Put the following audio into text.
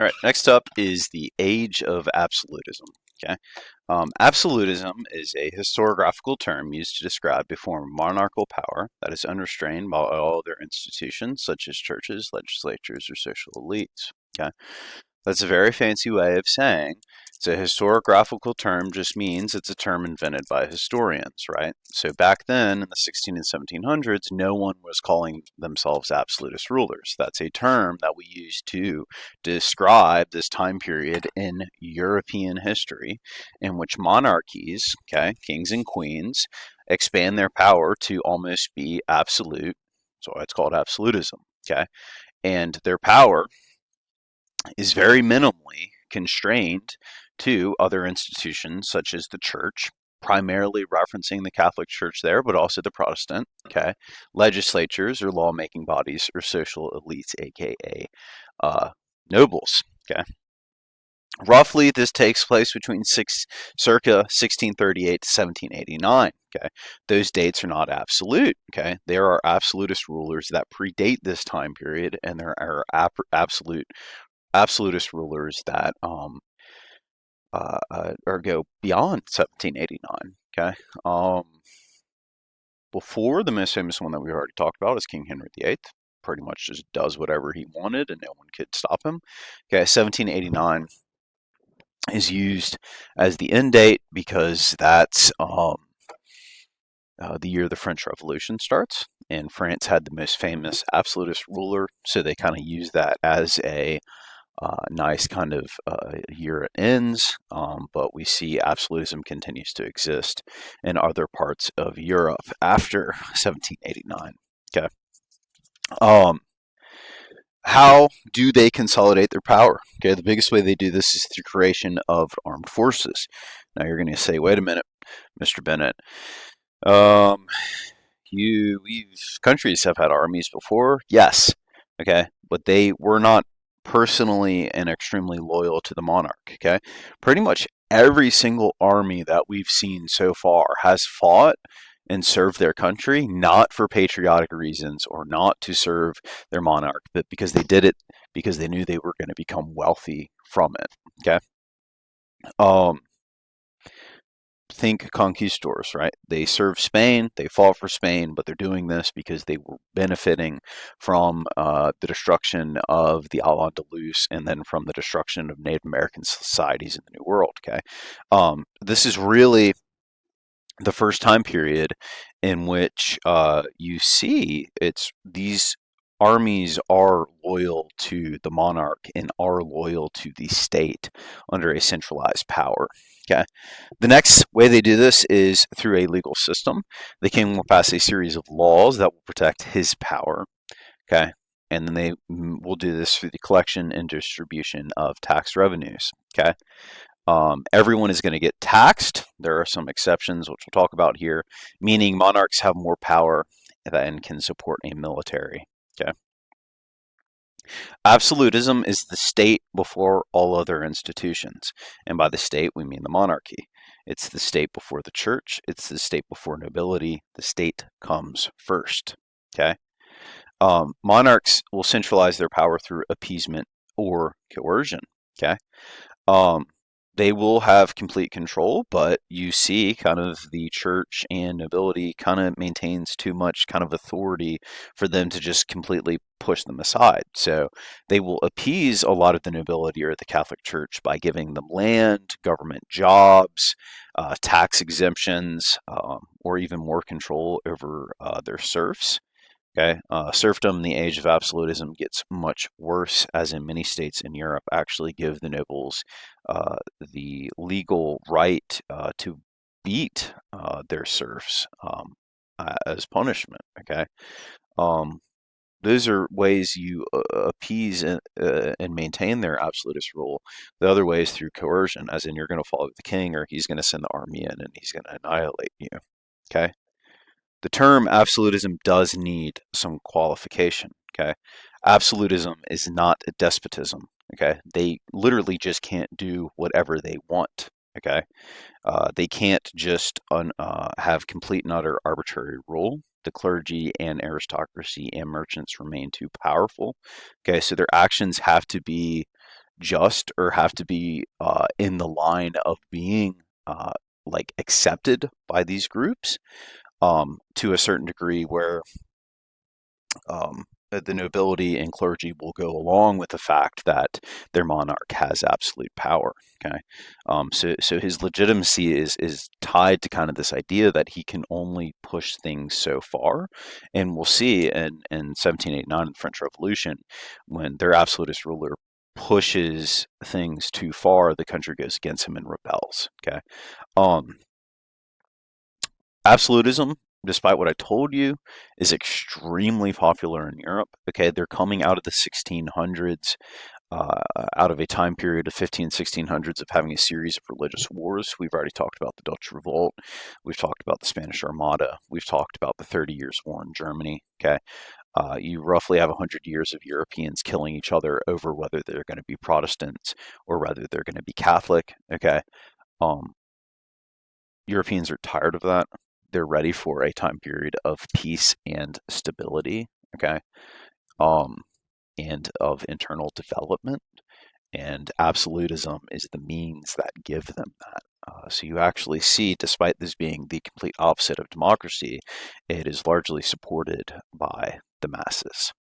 All right, next up is the Age of Absolutism. Okay, absolutism is a historiographical term used to describe a form of monarchical power that is unrestrained by all other institutions, such as churches, legislatures, or social elites. Okay, that's a very fancy way of saying it's a historiographical term, just means it's a term invented by historians, right? So back then in the 16 and 1700s, no one was calling themselves absolutist rulers. That's a term that we use to describe this time period in European history in which monarchies, okay, kings and queens, expand their power to almost be absolute. So it's called absolutism, okay? And their power is very minimally constrained to other institutions such as the church, primarily referencing the Catholic Church there, but also the Protestant, okay, legislatures or lawmaking bodies or social elites, aka nobles, okay. Roughly, this takes place between circa 1638 to 1789. Okay, those dates are not absolute. Okay, there are absolutist rulers that predate this time period, and there are absolutist rulers that or go beyond 1789. Okay, before the most famous one that we already talked about is King Henry VIII. Pretty much just does whatever he wanted, and no one could stop him. Okay, 1789 is used as the end date because that's the year the French Revolution starts, and France had the most famous absolutist ruler, so they kind of use that as a nice kind of year it ends, but we see absolutism continues to exist in other parts of Europe after 1789. Okay. Um, how do they consolidate their power? Okay, the biggest way they do this is through creation of armed forces. Now you're going to say, wait a minute, Mr. Bennett. Um, countries have had armies before, yes, okay, but they were not personally and extremely loyal to the monarch. Okay, pretty much every single army that we've seen so far has fought and served their country not for patriotic reasons or not to serve their monarch, but because they did it because they knew they were going to become wealthy from it. Okay, um, think conquistadors, right? They served Spain, they fought for Spain, but they're doing this because they were benefiting from the destruction of the Al-Andalus and then from the destruction of Native American societies in the New World. Okay, this is really the first time period in which you see it's these armies are loyal to the monarch and are loyal to the state under a centralized power. Okay. The next way they do this is through a legal system. The king will pass a series of laws that will protect his power. Okay. And then they will do this through the collection and distribution of tax revenues. Okay. Everyone is going to get taxed. There are some exceptions, which we'll talk about here, meaning monarchs have more power than can support a military. Okay. Absolutism is the state before all other institutions. And by the state, we mean the monarchy. It's the state before the church. It's the state before nobility. The state comes first. Okay. Monarchs will centralize their power through appeasement or coercion. Okay. Um, they will have complete control, but you see kind of the church and nobility kind of maintains too much kind of authority for them to just completely push them aside. So they will appease a lot of the nobility or the Catholic Church by giving them land, government jobs, tax exemptions, or even more control over their serfs. Okay, serfdom in the age of absolutism gets much worse, as in many states in Europe actually give the nobles the legal right to beat their serfs as punishment. Okay, um, those are ways you appease and maintain their absolutist rule. The other way is through coercion, as in you're going to follow the king, or he's going to send the army in and he's going to annihilate you. Okay. The term absolutism does need some qualification. Okay, absolutism is not a despotism. Okay, they literally just can't do whatever they want. Okay, they can't just have complete and utter arbitrary rule. The clergy and aristocracy and merchants remain too powerful. Okay, so their actions have to be just or have to be in the line of being like accepted by these groups to a certain degree where the nobility and clergy will go along with the fact that their monarch has absolute power. Okay, so his legitimacy is tied to kind of this idea that he can only push things so far, and we'll see in 1789 in the French Revolution when their absolutist ruler pushes things too far, the country goes against him and rebels. Okay, um, absolutism, despite what I told you, is extremely popular in Europe. Okay, they're coming out of the 1600s, out of a time period of 1600s of having a series of religious wars. We've already talked about the Dutch Revolt. We've talked about the Spanish Armada. We've talked about the 30 Years' War in Germany. Okay, you roughly have 100 years of Europeans killing each other over whether they're going to be Protestants or whether they're going to be Catholic. Okay, um, Europeans are tired of that. They're ready for a time period of peace and stability, okay, um, and of internal development. And absolutism is the means that give them that. So you actually see, despite this being the complete opposite of democracy, it is largely supported by the masses.